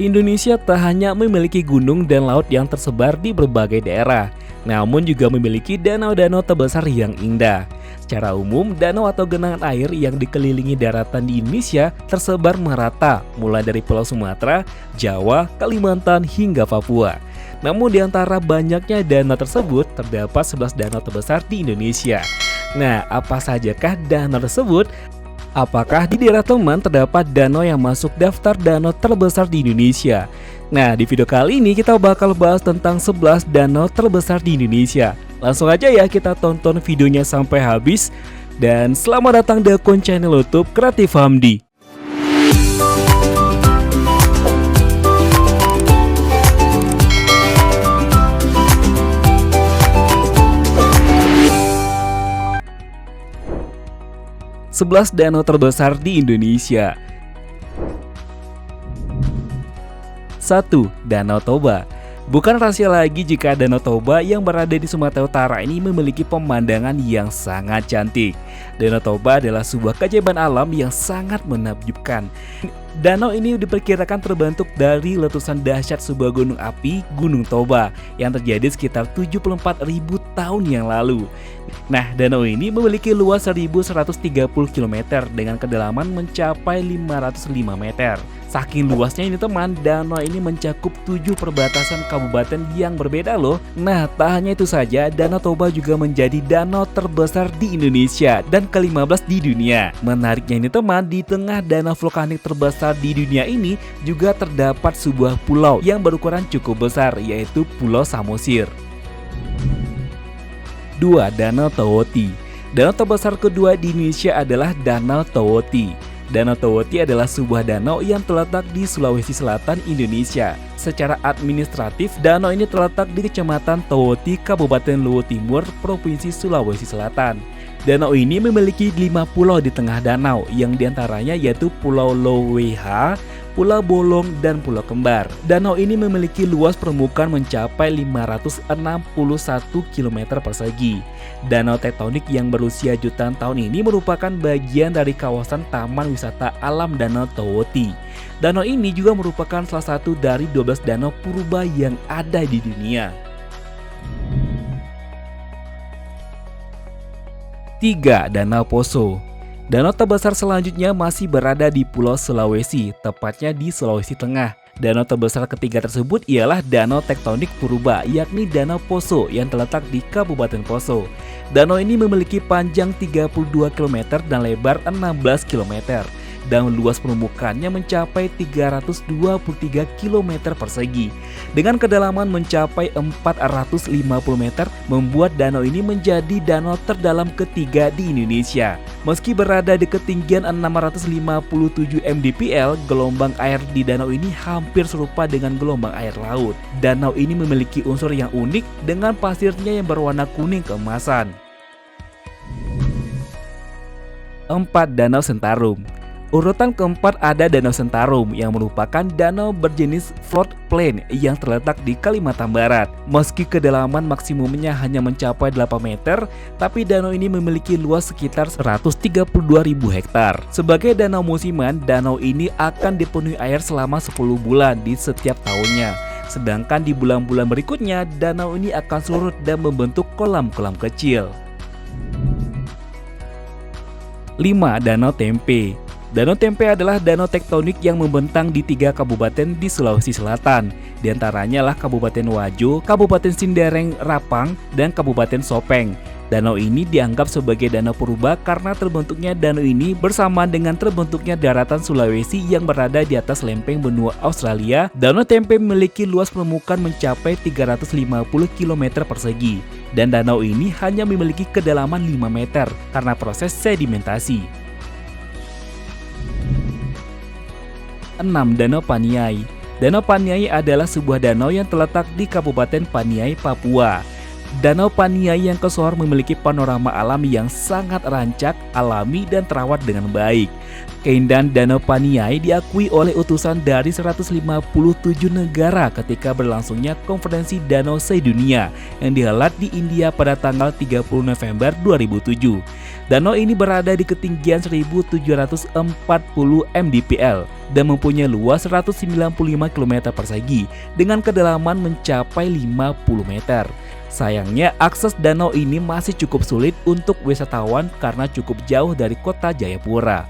Indonesia tak hanya memiliki gunung dan laut yang tersebar di berbagai daerah, namun juga memiliki danau-danau terbesar yang indah. Secara umum, danau atau genangan air yang dikelilingi daratan di Indonesia tersebar merata, mulai dari Pulau Sumatera, Jawa, Kalimantan, hingga Papua. Namun di antara banyaknya danau tersebut, terdapat 11 danau terbesar di Indonesia. Nah, apa sajakah danau tersebut? Apakah di daerah teman terdapat danau yang masuk daftar danau terbesar di Indonesia? Nah, di video kali ini kita bakal bahas tentang 11 danau terbesar di Indonesia. Langsung aja ya kita tonton videonya sampai habis. Dan selamat datang di akun channel YouTube Kreatif Hamdi. Sebelas danau terbesar di Indonesia. 1. Danau Toba. Bukan rahasia lagi jika Danau Toba yang berada di Sumatera Utara ini memiliki pemandangan yang sangat cantik. Danau Toba adalah sebuah keajaiban alam yang sangat menakjubkan. Danau ini diperkirakan terbentuk dari letusan dahsyat sebuah gunung api, Gunung Toba, yang terjadi sekitar 74.000 tahun yang lalu. Nah, danau ini memiliki luas 1.130 km dengan kedalaman mencapai 505 meter. Saking luasnya ini teman, danau ini mencakup 7 perbatasan kabupaten yang berbeda loh. Nah, tak hanya itu saja, Danau Toba juga menjadi danau terbesar di Indonesia dan ke-15 di dunia. Menariknya ini teman, di tengah danau vulkanik terbesar di dunia ini juga terdapat sebuah pulau yang berukuran cukup besar, yaitu Pulau Samosir. 2. Danau Towoti. Danau terbesar kedua di Indonesia adalah Danau Towoti. Danau Towoti adalah sebuah danau yang terletak di Sulawesi Selatan, Indonesia. Secara administratif, danau ini terletak di Kecamatan Towoti, Kabupaten Luwu Timur, Provinsi Sulawesi Selatan. Danau ini memiliki 5 pulau di tengah danau, yang diantaranya yaitu Pulau Loweha, Pulau Bolong, dan Pulau Kembar. Danau ini memiliki luas permukaan mencapai 561 km persegi. Danau tektonik yang berusia jutaan tahun ini merupakan bagian dari kawasan Taman Wisata Alam Danau Towoti. Danau ini juga merupakan salah satu dari 12 danau purba yang ada di dunia. 3. Danau Poso. Danau terbesar selanjutnya masih berada di Pulau Sulawesi, tepatnya di Sulawesi Tengah. Danau terbesar ketiga tersebut ialah danau tektonik purba, yakni Danau Poso yang terletak di Kabupaten Poso. Danau ini memiliki panjang 32 km dan lebar 16 km. Dan luas permukaannya mencapai 323 km persegi. Dengan kedalaman mencapai 450 meter, membuat danau ini menjadi danau terdalam ketiga di Indonesia. Meski berada di ketinggian 657 mdpl, gelombang air di danau ini hampir serupa dengan gelombang air laut. Danau ini memiliki unsur yang unik dengan pasirnya yang berwarna kuning keemasan. 4. Danau Sentarum. Urutan keempat ada Danau Sentarum yang merupakan danau berjenis floodplain yang terletak di Kalimantan Barat. Meski kedalaman maksimumnya hanya mencapai 8 meter, tapi danau ini memiliki luas sekitar 132.000 hektar. Sebagai danau musiman, danau ini akan dipenuhi air selama 10 bulan di setiap tahunnya. Sedangkan di bulan-bulan berikutnya, danau ini akan surut dan membentuk kolam-kolam kecil. 5. Danau Tempe. Danau Tempe adalah danau tektonik yang membentang di 3 kabupaten di Sulawesi Selatan. Di antaranya lah Kabupaten Wajo, Kabupaten Sindereng Rapang, dan Kabupaten Sopeng. Danau ini dianggap sebagai danau purba karena terbentuknya danau ini bersamaan dengan terbentuknya daratan Sulawesi yang berada di atas lempeng benua Australia. Danau Tempe memiliki luas permukaan mencapai 350 km persegi. Dan danau ini hanya memiliki kedalaman 5 meter karena proses sedimentasi. 6. Danau Paniai. Danau Paniai adalah sebuah danau yang terletak di Kabupaten Paniai, Papua. Danau Paniai yang kesohor memiliki panorama alam yang sangat rancak, alami, dan terawat dengan baik. Keindahan Danau Paniai diakui oleh utusan dari 157 negara ketika berlangsungnya konferensi danau sedunia yang dihelat di India pada tanggal 30 November 2007. Danau ini berada di ketinggian 1740 mdpl dan mempunyai luas 195 km persegi dengan kedalaman mencapai 50 meter. Sayangnya akses danau ini masih cukup sulit untuk wisatawan karena cukup jauh dari kota Jayapura.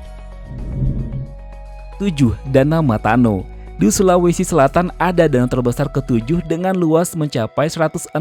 7. Danau Matano. Di Sulawesi Selatan ada danau terbesar ke-7 dengan luas mencapai 164,1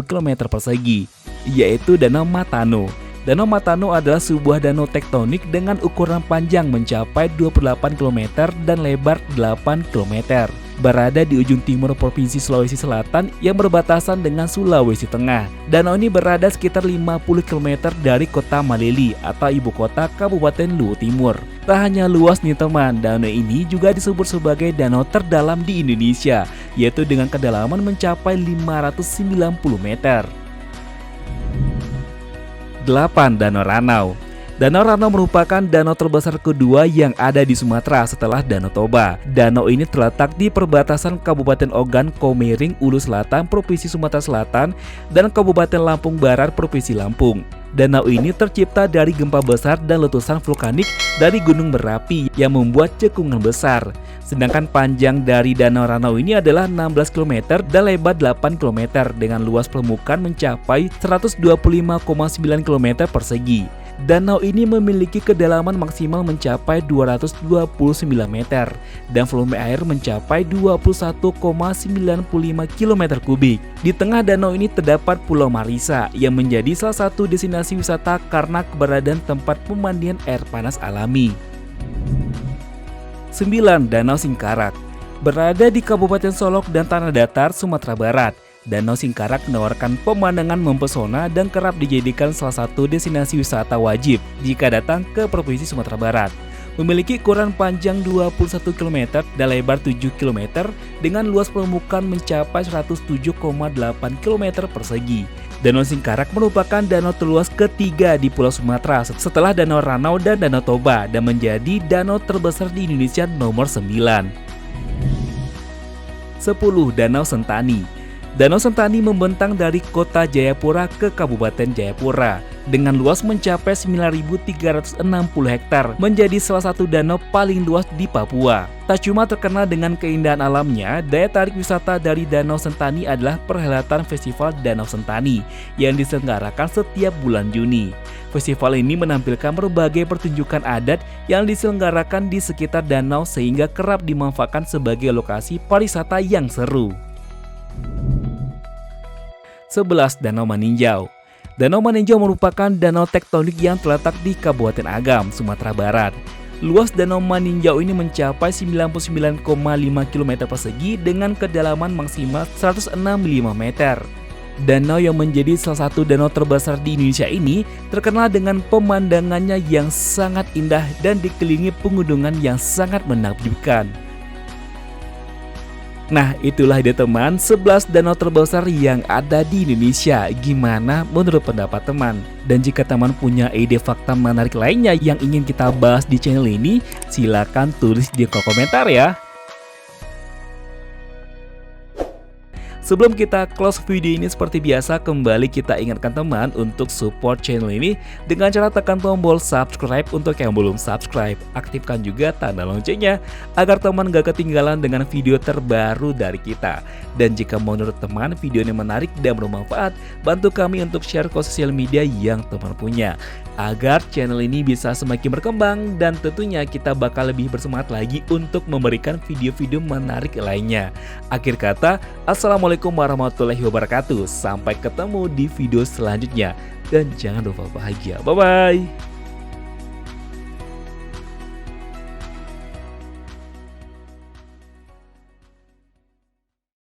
km persegi, yaitu Danau Matano. Danau Matano adalah sebuah danau tektonik dengan ukuran panjang mencapai 28 km dan lebar 8 km. Berada di ujung timur Provinsi Sulawesi Selatan yang berbatasan dengan Sulawesi Tengah. Danau ini berada sekitar 50 km dari kota Maleli atau ibu kota Kabupaten Luwu Timur. Tak hanya luas nih teman, danau ini juga disebut sebagai danau terdalam di Indonesia, yaitu dengan kedalaman mencapai 590 meter. 8. Danau Ranau. Danau Ranau merupakan danau terbesar kedua yang ada di Sumatera setelah Danau Toba. Danau ini terletak di perbatasan Kabupaten Ogan Komering Ulu Selatan Provinsi Sumatera Selatan dan Kabupaten Lampung Barat Provinsi Lampung. Danau ini tercipta dari gempa besar dan letusan vulkanik dari gunung berapi yang membuat cekungan besar. Sedangkan panjang dari Danau Ranau ini adalah 16 km dan lebar 8 km dengan luas permukaan mencapai 125,9 km persegi. Danau ini memiliki kedalaman maksimal mencapai 229 meter dan volume air mencapai 21,95 km kubik. Di tengah danau ini terdapat Pulau Marisa yang menjadi salah satu destinasi wisata karena keberadaan tempat pemandian air panas alami. 9. Danau Singkarak. Berada di Kabupaten Solok dan Tanah Datar, Sumatera Barat, Danau Singkarak menawarkan pemandangan mempesona dan kerap dijadikan salah satu destinasi wisata wajib jika datang ke Provinsi Sumatera Barat. Memiliki ukuran panjang 21 km dan lebar 7 km dengan luas permukaan mencapai 107,8 km persegi. Danau Singkarak merupakan danau terluas ketiga di Pulau Sumatera setelah Danau Ranau dan Danau Toba dan menjadi danau terbesar di Indonesia nomor 9. 10. Danau Sentani. Danau Sentani membentang dari kota Jayapura ke Kabupaten Jayapura dengan luas mencapai 9.360 hektar, menjadi salah satu danau paling luas di Papua. Tak cuma terkenal dengan keindahan alamnya, daya tarik wisata dari Danau Sentani adalah perhelatan Festival Danau Sentani yang diselenggarakan setiap bulan Juni. Festival ini menampilkan berbagai pertunjukan adat yang diselenggarakan di sekitar danau sehingga kerap dimanfaatkan sebagai lokasi pariwisata yang seru. 11. Danau Maninjau. Danau Maninjau merupakan danau tektonik yang terletak di Kabupaten Agam, Sumatera Barat. Luas Danau Maninjau ini mencapai 99,5 km persegi dengan kedalaman maksimal 165 meter. Danau yang menjadi salah satu danau terbesar di Indonesia ini terkenal dengan pemandangannya yang sangat indah dan dikelilingi pegunungan yang sangat menakjubkan. Nah, itulah dia teman 11 danau terbesar yang ada di Indonesia. Gimana menurut pendapat teman? Dan jika teman punya ide fakta menarik lainnya yang ingin kita bahas di channel ini, silakan tulis di kolom komentar ya. Sebelum kita close video ini, seperti biasa kembali kita ingatkan teman untuk support channel ini dengan cara tekan tombol subscribe untuk yang belum subscribe. Aktifkan juga tanda loncengnya agar teman gak ketinggalan dengan video terbaru dari kita. Dan jika menurut teman video ini menarik dan bermanfaat, bantu kami untuk share ke sosial media yang teman punya agar channel ini bisa semakin berkembang dan tentunya kita bakal lebih bersemangat lagi untuk memberikan video-video menarik lainnya. Akhir kata, Assalamualaikum warahmatullahi wabarakatuh. Sampai ketemu di video selanjutnya dan jangan lupa bahagia. Bye-bye.